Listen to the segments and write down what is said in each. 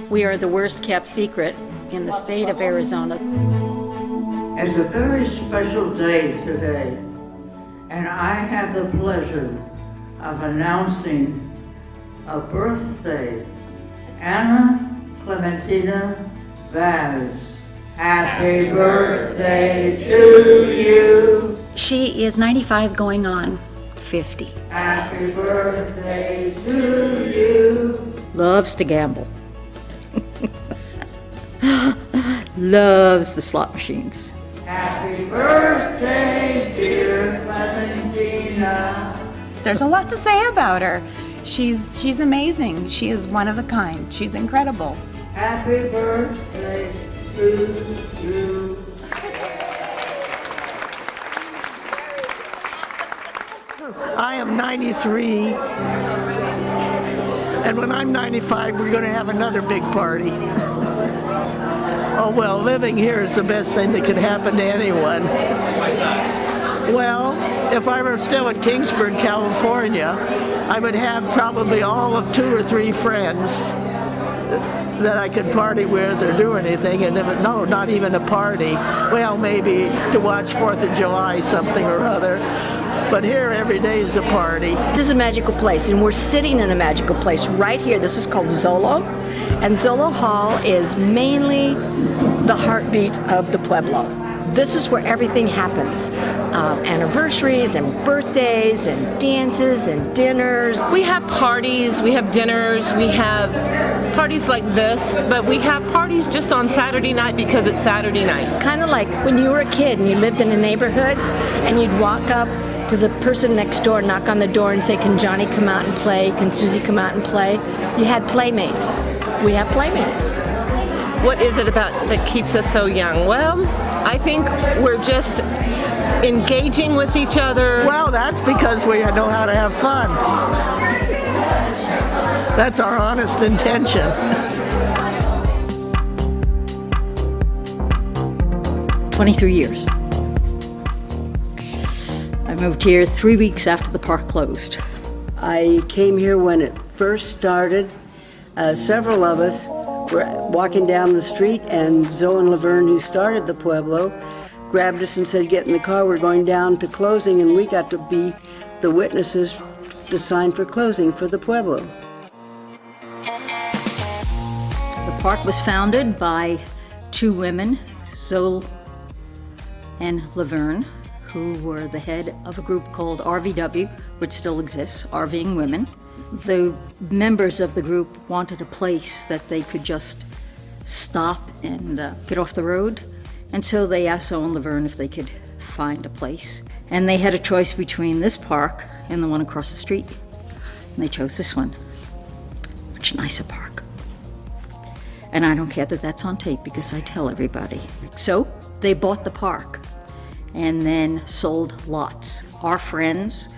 We are the worst kept secret in the state of Arizona. It's a very special day today, and I have the pleasure of announcing a birthday, Anna Clementina Vaz. Happy birthday to you. She is 95 going on 50. Happy birthday to you. Loves to gamble. Loves the slot machines. Happy birthday, dear Clementina. There's a lot to say about her. She's amazing. She is one of a kind. She's incredible. Happy birthday to you. I am 93, and when I'm 95, we're going to have another big party. Oh, well, living here is the best thing that could happen to anyone. Well, if I were still in Kingsburg, California, I would have probably all of 2 or 3 friends that I could party with or do anything, and no, not even a party. Well, maybe to watch 4th of July, something or other. But here, every day is a party. This is a magical place, and we're sitting in a magical place right here. This is called Zolo, and Zolo Hall is mainly the heartbeat of the Pueblo. This is where everything happens. Anniversaries and birthdays and dances and dinners. We have parties, we have dinners, we have parties like this, but we have parties just on Saturday night because it's Saturday night. Kind of like when you were a kid and you lived in a neighborhood and you'd walk up to the person next door, knock on the door and say, can Johnny come out and play? Can Susie come out and play? You had playmates. We have playmates. What is it about that keeps us so young? Well, I think we're just engaging with each other. Well, that's because we know how to have fun. That's our honest intention. "23 years. I moved here 3 weeks after the park closed. I came here when it first started. Several of us were walking down the street, and Zoe and Laverne, who started the Pueblo, grabbed us and said, get in the car, we're going down to closing, and we got to be the witnesses to sign for closing for the Pueblo. The park was founded by 2 women, Zoe and Laverne, who were the head of a group called RVW, which still exists, RVing Women. The members of the group wanted a place that they could just stop and get off the road. And so they asked Zoe and Laverne if they could find a place. And they had a choice between this park and the one across the street. And they chose this one. Much nicer park. And I don't care that that's on tape because I tell everybody. So they bought the park and then sold lots. Our friends,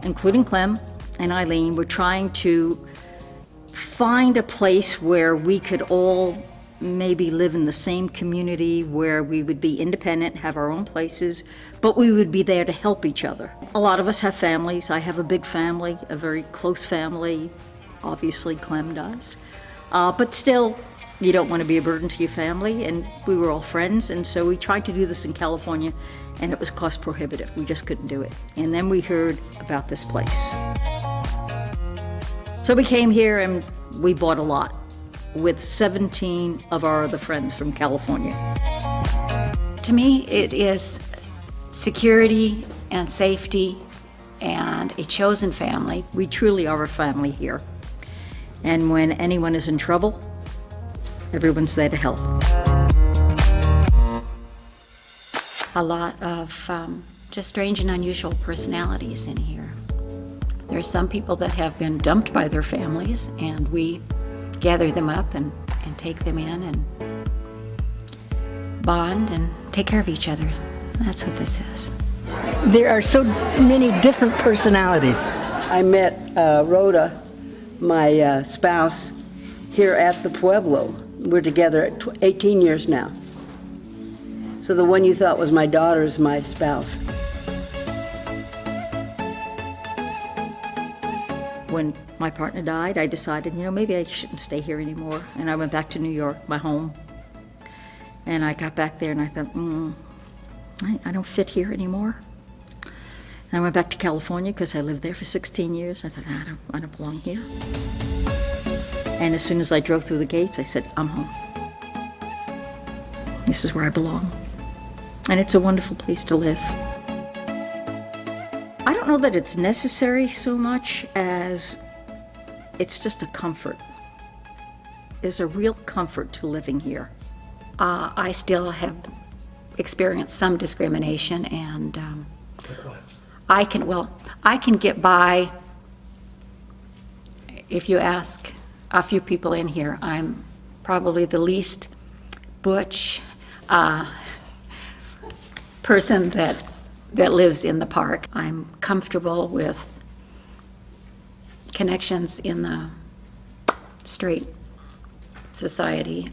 including Clem and Eileen, were trying to find a place where we could all maybe live in the same community, where we would be independent, have our own places, but we would be there to help each other. A lot of us have families. I have a big family, a very close family. Obviously, Clem does. But still, you don't want to be a burden to your family, and we were all friends, and so we tried to do this in California, and it was cost prohibitive. We just couldn't do it. And then we heard about this place. So we came here and we bought a lot with 17 of our other friends from California. To me, it is security and safety and a chosen family. We truly are a family here. And when anyone is in trouble, everyone's there to help. A lot of just strange and unusual personalities in here. There's some people that have been dumped by their families, and we gather them up and take them in and bond and take care of each other. That's what this is. There are so many different personalities. I met Rhoda, my spouse, here at the Pueblo. We're together 18 years now. So the one you thought was my daughter is my spouse. when my partner died, I decided, maybe I shouldn't stay here anymore. And I went back to New York, my home. And I got back there and I thought, I don't fit here anymore. And I went back to California because I lived there for 16 years. I thought, I don't belong here. And as soon as I drove through the gates, I said, I'm home. This is where I belong. And it's a wonderful place to live. I don't know that it's necessary so much as it's just a comfort. There's a real comfort to living here. I still have experienced some discrimination, and I can get by. If you ask a few people in here, I'm probably the least butch person that lives in the park. I'm comfortable with connections in the straight society.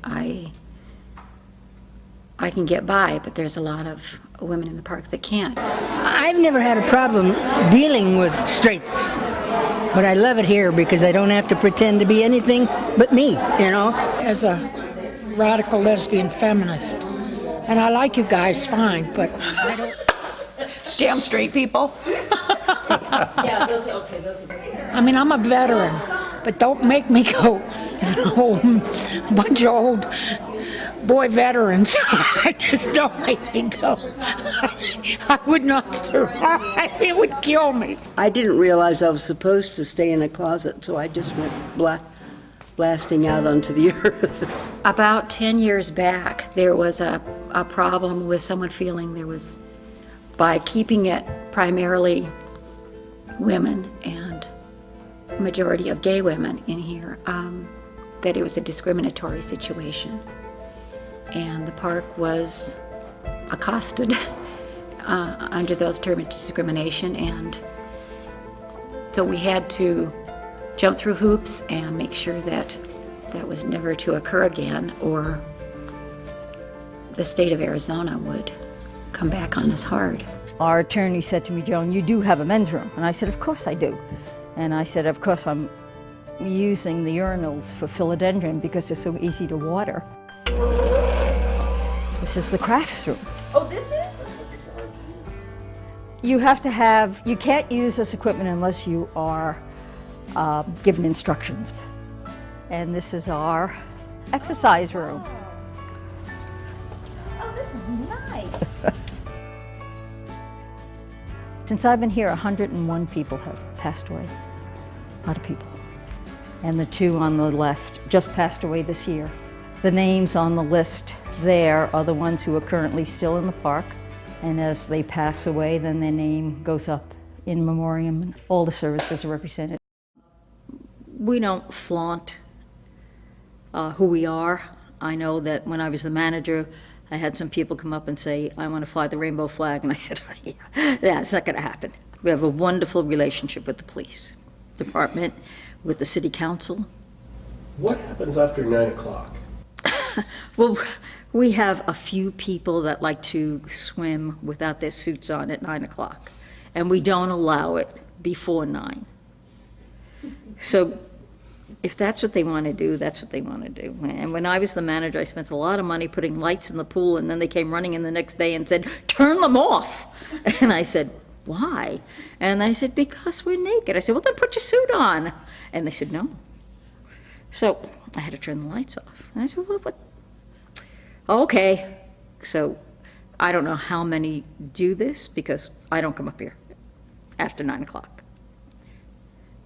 I can get by, but there's a lot of women in the park that can't. I've never had a problem dealing with straights, but I love it here because I don't have to pretend to be anything but me, As a radical lesbian feminist, and I like you guys fine, but I don't. Damn straight people. Yeah, those are okay. I mean, I'm a veteran, but don't make me go, a bunch of old boy veterans. Just don't make me go. I would not survive. It would kill me. I didn't realize I was supposed to stay in a closet, so I just went blasting out onto the earth. About 10 years back, there was a problem with someone feeling there was, by keeping it primarily women and majority of gay women in here, that it was a discriminatory situation. And the park was accosted under those terms of discrimination, and so we had to jump through hoops and make sure that that was never to occur again, or the state of Arizona would come back on us hard. Our attorney said to me, Joan, you do have a men's room. And I said, of course I do. And I said, of course I'm using the urinals for philodendron because they're so easy to water. This is the crafts room. Oh, this is? You can't use this equipment unless you are given instructions. And this is our exercise room. Oh, this is nice. Since I've been here, 101 people have passed away. A lot of people. And the two on the left just passed away this year. The names on the list there are the ones who are currently still in the park. And as they pass away, then their name goes up in memoriam, and all the services are represented. We don't flaunt who we are. I know that when I was the manager, I had some people come up and say, I want to fly the rainbow flag. And I said, oh, yeah, it's not going to happen. We have a wonderful relationship with the police department, with the city council. What happens after 9 o'clock? Well, we have a few people that like to swim without their suits on at 9 o'clock, and we don't allow it before 9. So if that's what they want to do, that's what they want to do. And when I was the manager, I spent a lot of money putting lights in the pool, and then they came running in the next day and said, turn them off. And I said, why? And I said, because we're naked. I said, well, then put your suit on. And they said, no. So I had to turn the lights off. And I said, well, what? Okay. So I don't know how many do this, because I don't come up here after 9 o'clock.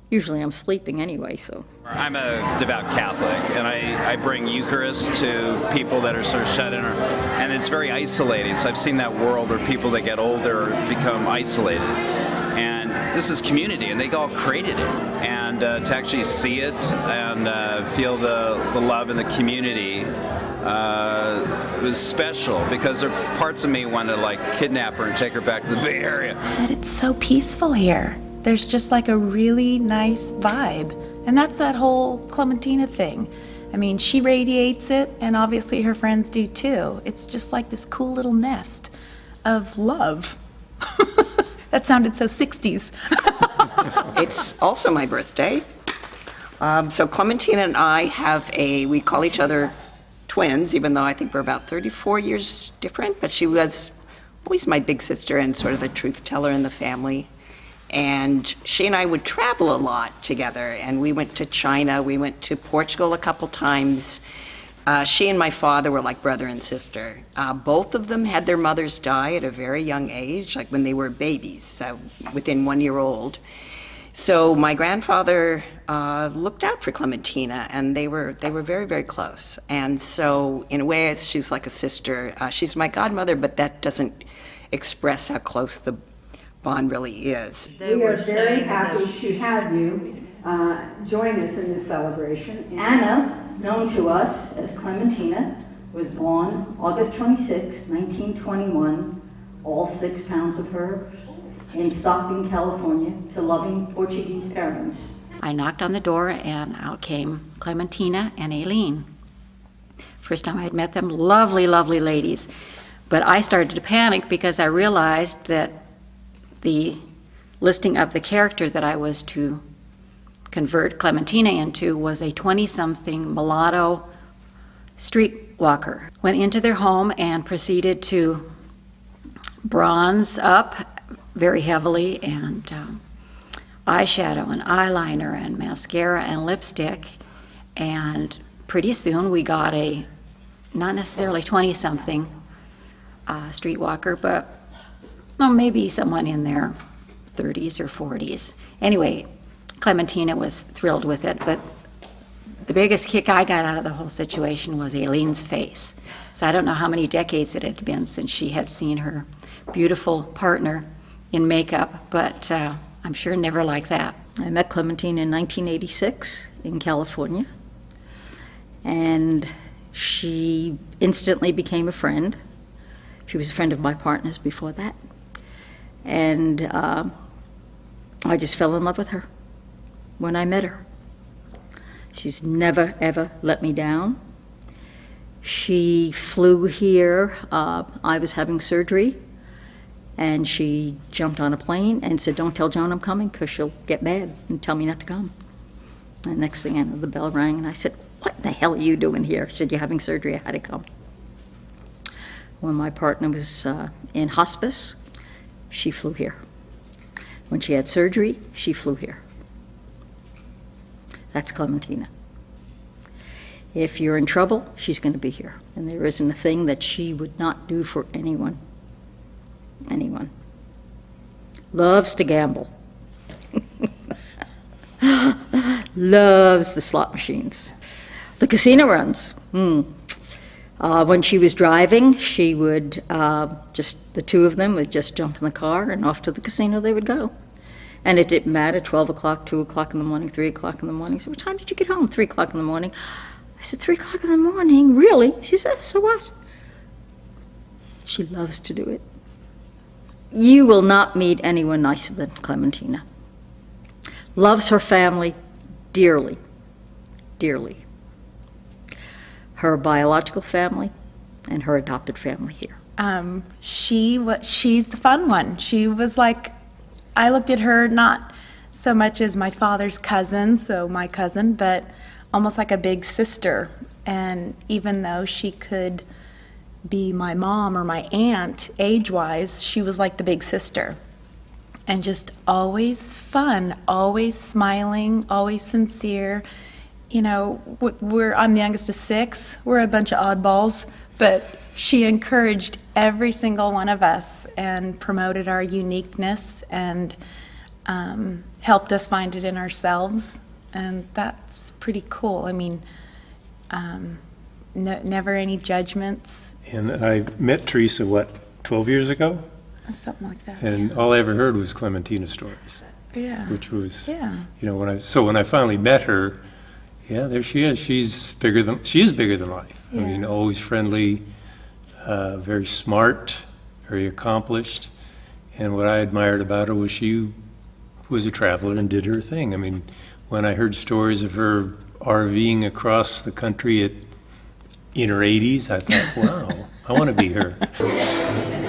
Usually I'm sleeping anyway, so. I'm a devout Catholic, and I bring Eucharist to people that are sort of shut in, and it's very isolating. So I've seen that world where people that get older become isolated. And this is community, and they all created it. And to actually see it and feel the love in the community was special, because there are parts of me want to like kidnap her and take her back to the Bay Area. I said, it's so peaceful here. There's just like a really nice vibe. And that's that whole Clementina thing. I mean, she radiates it, and obviously her friends do too. It's just like this cool little nest of love. That sounded so 60s. It's also my birthday. So Clementina and I we call each other twins, even though I think we're about 34 years different, but she was always my big sister and sort of the truth teller in the family. And she and I would travel a lot together, and we went to China, we went to Portugal a couple times. She and my father were like brother and sister. Both of them had their mothers die at a very young age, like when they were babies, within 1 year old. So my grandfather looked out for Clementina, and they were very, very close. And so in a way, she's like a sister. She's my godmother, but that doesn't express how close the bond really is. We are very happy to have you join us in this celebration. Anna, known to us as Clementina, was born August 26, 1921, all 6 pounds of her, in Stockton, California, to loving Portuguese parents. I knocked on the door and out came Clementina and Aileen. First time I had met them, lovely, lovely ladies. But I started to panic because I realized that the listing of the character that I was to convert Clementina into was a 20-something mulatto streetwalker. Went into their home and proceeded to bronze up very heavily, and eyeshadow and eyeliner and mascara and lipstick, and pretty soon we got a not necessarily 20-something streetwalker, but maybe someone in their 30s or 40s. Anyway, Clementina was thrilled with it, but the biggest kick I got out of the whole situation was Aileen's face. So I don't know how many decades it had been since she had seen her beautiful partner in makeup, but I'm sure never like that. I met Clementina in 1986 in California, and she instantly became a friend. She was a friend of my partner's before that. And I just fell in love with her when I met her. She's never, ever let me down. She flew here. I was having surgery, and she jumped on a plane and said, "Don't tell Joan I'm coming, because she'll get mad and tell me not to come." And next thing I know, the bell rang, and I said, "What the hell are you doing here?" She said, "You're having surgery, I had to come." When my partner was in hospice, she flew here. When she had surgery, she flew here. That's Clementina. If you're in trouble, she's going to be here. And there isn't a thing that she would not do for anyone. Anyone. Loves to gamble. Loves the slot machines. The casino runs. When she was driving, she would, just the two of them would just jump in the car and off to the casino they would go. And it didn't matter, 12 o'clock, 2 o'clock in the morning, 3 o'clock in the morning. So what time did you get home? 3 o'clock in the morning. I said, 3 o'clock in the morning? Really? She said, so what? She loves to do it. You will not meet anyone nicer than Clementina. Loves her family dearly, dearly. Her biological family and her adopted family here. She's the fun one. She was like, I looked at her not so much as my father's cousin, so my cousin, but almost like a big sister. And even though she could be my mom or my aunt age-wise, she was like the big sister. And just always fun, always smiling, always sincere. You know, I'm the youngest of 6. We're a bunch of oddballs, but she encouraged every single one of us and promoted our uniqueness and helped us find it in ourselves. And that's pretty cool. I mean, never any judgments. And I met Teresa, 12 years ago? Something like that. And all I ever heard was Clementina stories. Yeah. Which was, yeah. You know, when I finally met her, yeah, there she is. She is bigger than life. Yeah. I mean, always friendly, very smart, very accomplished. And what I admired about her was she was a traveler and did her thing. I mean, when I heard stories of her RVing across the country in her 80s, I thought, wow, I want to be her.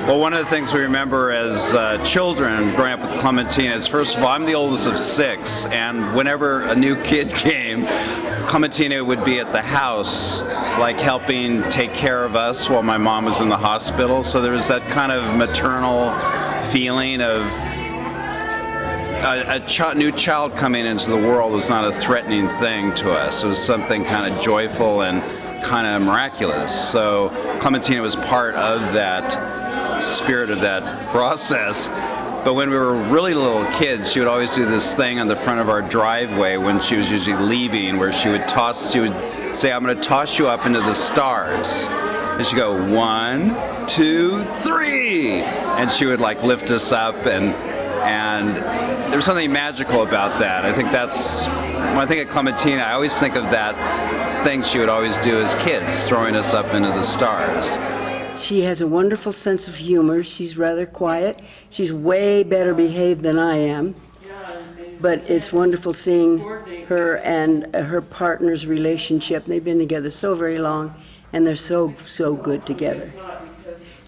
Well, one of the things we remember as children growing up with Clementina is, first of all, I'm the oldest of 6, and whenever a new kid came, Clementina would be at the house, like helping take care of us while my mom was in the hospital. So there was that kind of maternal feeling of a new child coming into the world was not a threatening thing to us. It was something kind of joyful and kind of miraculous. So Clementina was part of that spirit of that process. But when we were really little kids, she would always do this thing on the front of our driveway when she was usually leaving, where she would say, "I'm going to toss you up into the stars." And she'd go, 1, 2, 3. And she would like lift us up, and there's something magical about that. I think that's, when I think of Clementina, I always think of that thing she would always do as kids, throwing us up into the stars. She has a wonderful sense of humor. She's rather quiet. She's way better behaved than I am. But it's wonderful seeing her and her partner's relationship. They've been together so very long, and they're so good together.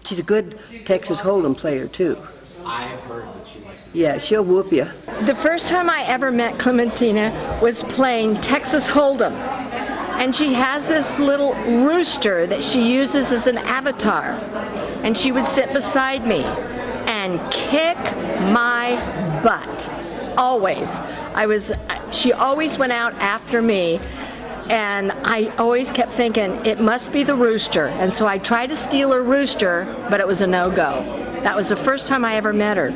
She's a good Texas Hold'em player, too. I've heard that she likes to. Yeah, she'll whoop you. The first time I ever met Clementina was playing Texas Hold'em. And she has this little rooster that she uses as an avatar. And she would sit beside me and kick my butt. Always. She always went out after me, and I always kept thinking, it must be the rooster. And so I tried to steal her rooster, but it was a no-go. That was the first time I ever met her.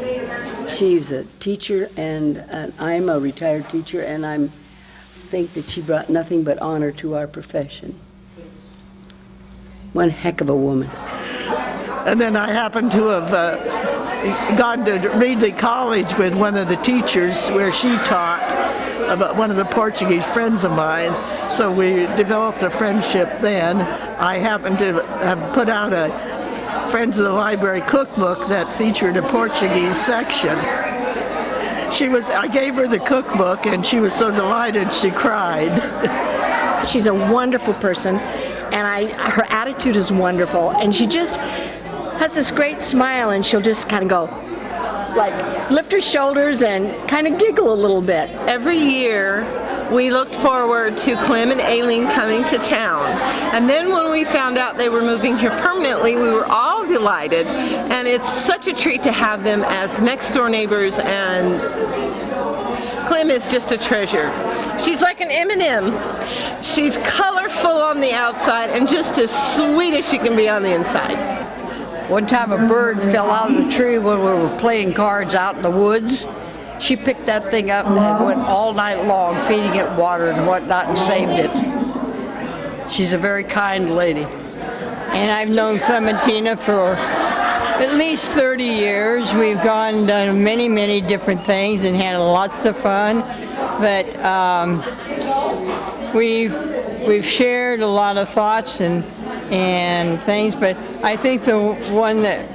She's a teacher, and I'm a retired teacher, and I think that she brought nothing but honor to our profession. One heck of a woman. And then I happened to have gone to Reedley College with one of the teachers where she taught, about one of the Portuguese friends of mine. So we developed a friendship then. I happened to have put out a Friends of the Library cookbook that featured a Portuguese section. I gave her the cookbook, and she was so delighted she cried. She's a wonderful person, and her attitude is wonderful, and she just has this great smile, and she'll just kind of go, like, lift her shoulders and kind of giggle a little bit. Every year, we looked forward to Clem and Aileen coming to town. And then when we found out they were moving here permanently, we were all delighted. And it's such a treat to have them as next door neighbors, and Clem is just a treasure. She's like an M&M. She's colorful on the outside and just as sweet as she can be on the inside. One time a bird fell out of the tree when we were playing cards out in the woods. She picked that thing up and went all night long feeding it water and whatnot and saved it. She's a very kind lady. And I've known Clementina for at least 30 years. We've done many different things and had lots of fun. But we've shared a lot of thoughts and things. But I think the one that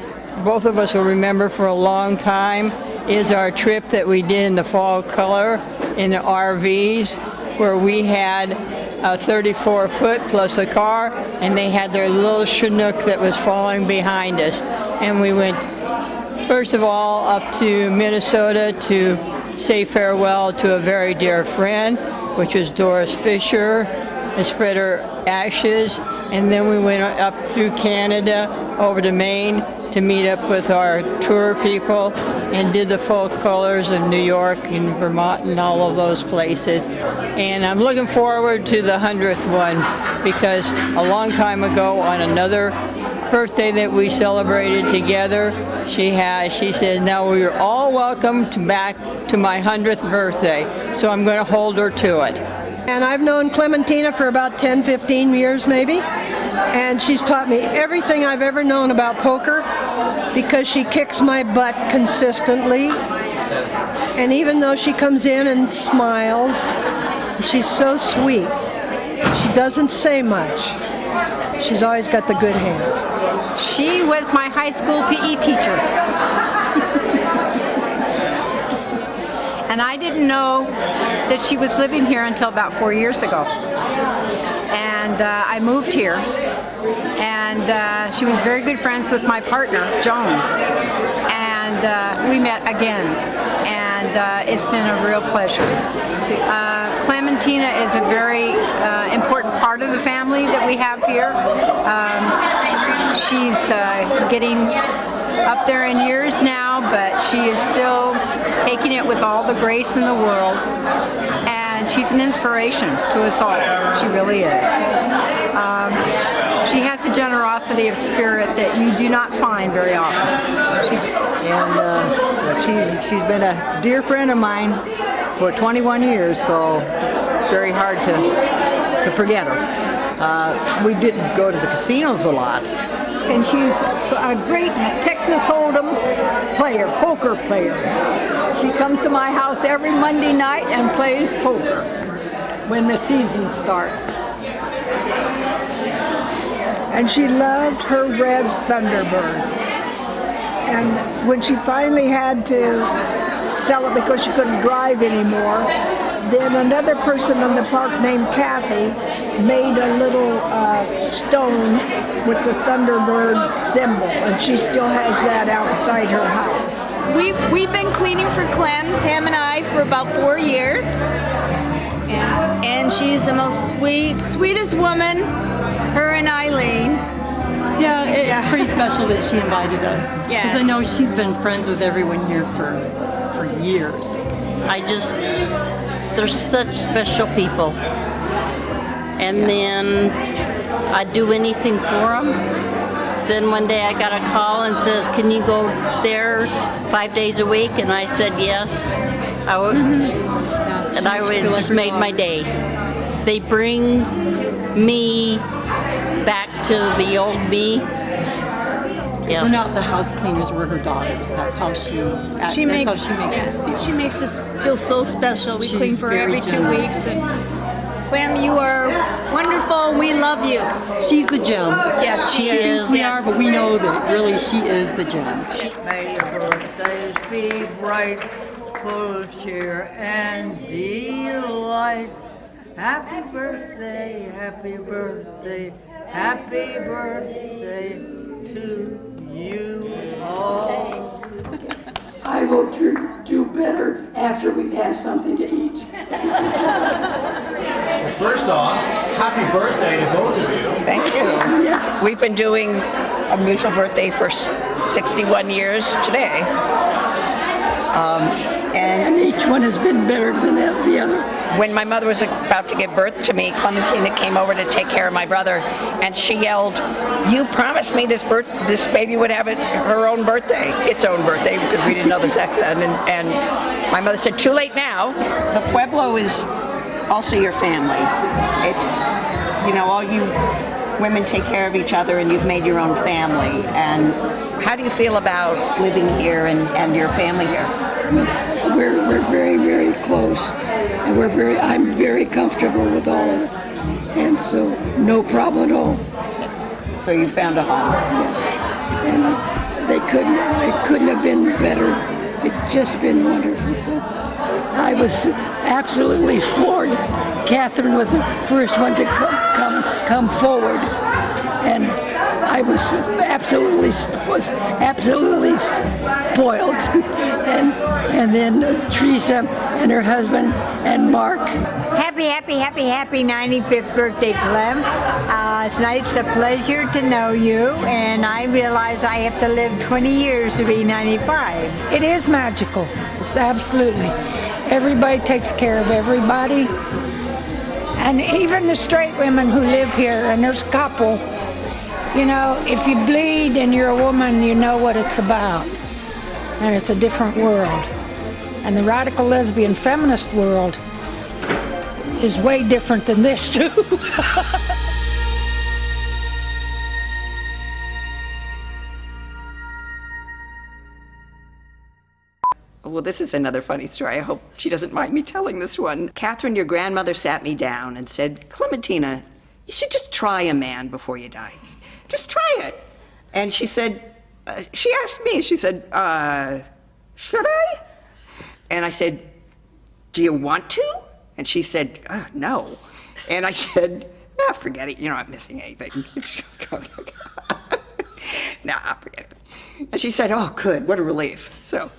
both of us will remember for a long time is our trip that we did in the fall color in the RVs, where we had a 34-foot plus a car, and they had their little Chinook that was following behind us. And we went, first of all, up to Minnesota to say farewell to a very dear friend, which was Doris Fisher, and spread her ashes. And then we went up through Canada, over to Maine, to meet up with our tour people, and did the full colors in New York and Vermont and all of those places. And I'm looking forward to the 100th one, because a long time ago, on another birthday that we celebrated together, she said, now we're all welcome back to my 100th birthday, so I'm going to hold her to it. And I've known Clementina for about 10, 15 years maybe, and she's taught me everything I've ever known about poker, because she kicks my butt consistently. And even though she comes in and smiles, she's so sweet. She doesn't say much. She's always got the good hand. She was my high school PE teacher. And I didn't know that she was living here until about 4 years ago. And I moved here. And and she was very good friends with my partner, Joan. And we met again, and it's been a real pleasure. Clementina is a very important part of the family that we have here. She's getting up there in years now, but she is still taking it with all the grace in the world. And she's an inspiration to us all. She really is. She has a generosity of spirit that you do not find very often. She's been a dear friend of mine for 21 years, so it's very hard to forget her. We did go to the casinos a lot. And she's a great Texas Hold'em player, poker player. She comes to my house every Monday night and plays poker when the season starts. And she loved her red Thunderbird. And when she finally had to sell it because she couldn't drive anymore, then another person in the park named Kathy made a little stone with the Thunderbird symbol, and she still has that outside her house. We've been cleaning for Clem, Pam and I, for about 4 years. And she's the most sweetest woman, her and Eileen. Yeah, it's pretty special that she invited us. Yes. Because I know she's been friends with everyone here for years. They're such special people. And then I'd do anything for them. Then one day I got a call and says, can you go there 5 days a week? And I said yes. I would, and it just made my day. They bring me back to the old me. Yes. We're not the house cleaners, we're her daughters. That's how she makes us feel. She makes us feel so special. We She's clean for her every 2 very weeks. And Clem, you are wonderful. We love you. She's the gem. Yes, she is. We are, but we know that really she is the gem. May your birthdays be bright, full of cheer and delight. Happy birthday, happy birthday, happy birthday to you all. I hope you do better after we've had something to eat. Well, first off, happy birthday to both of you. Thank you. Yes. We've been doing a mutual birthday for 61 years today. And each one has been better than the other. When my mother was about to give birth to me, Clementina came over to take care of my brother, and she yelled, "You promised me this baby would have her own birthday, its own birthday," because we didn't know the sex then. And my mother said, "Too late now." The Pueblo is also your family. It's, all you women take care of each other, and you've made your own family. And how do you feel about living here and your family here? We're very, very close, and I'm very comfortable with all of it, and so no problem at all. So you found a home? Yes, and they couldn't have been better. It's just been wonderful. So I was absolutely floored. Catherine was the first one to come forward, and I was absolutely spoiled. and then Teresa and her husband and Mark. Happy 95th birthday, Clem. It's a pleasure to know you, and I realize I have to live 20 years to be 95. It is magical. It's absolutely. Everybody takes care of everybody. And even the straight women who live here, and there's a couple, if you bleed and you're a woman, you know what it's about. And it's a different world. And the radical lesbian feminist world is way different than this too. Well, this is another funny story. I hope she doesn't mind me telling this one. Catherine, your grandmother sat me down and said, "Clementina, you should just try a man before you die. Just try it." And she said, she asked me, she said, "Should I?" And I said, "Do you want to?" And she said, "No." And I said, "Ah, forget it. You're not missing anything." Nah, forget it. And she said, "Oh, good. What a relief." So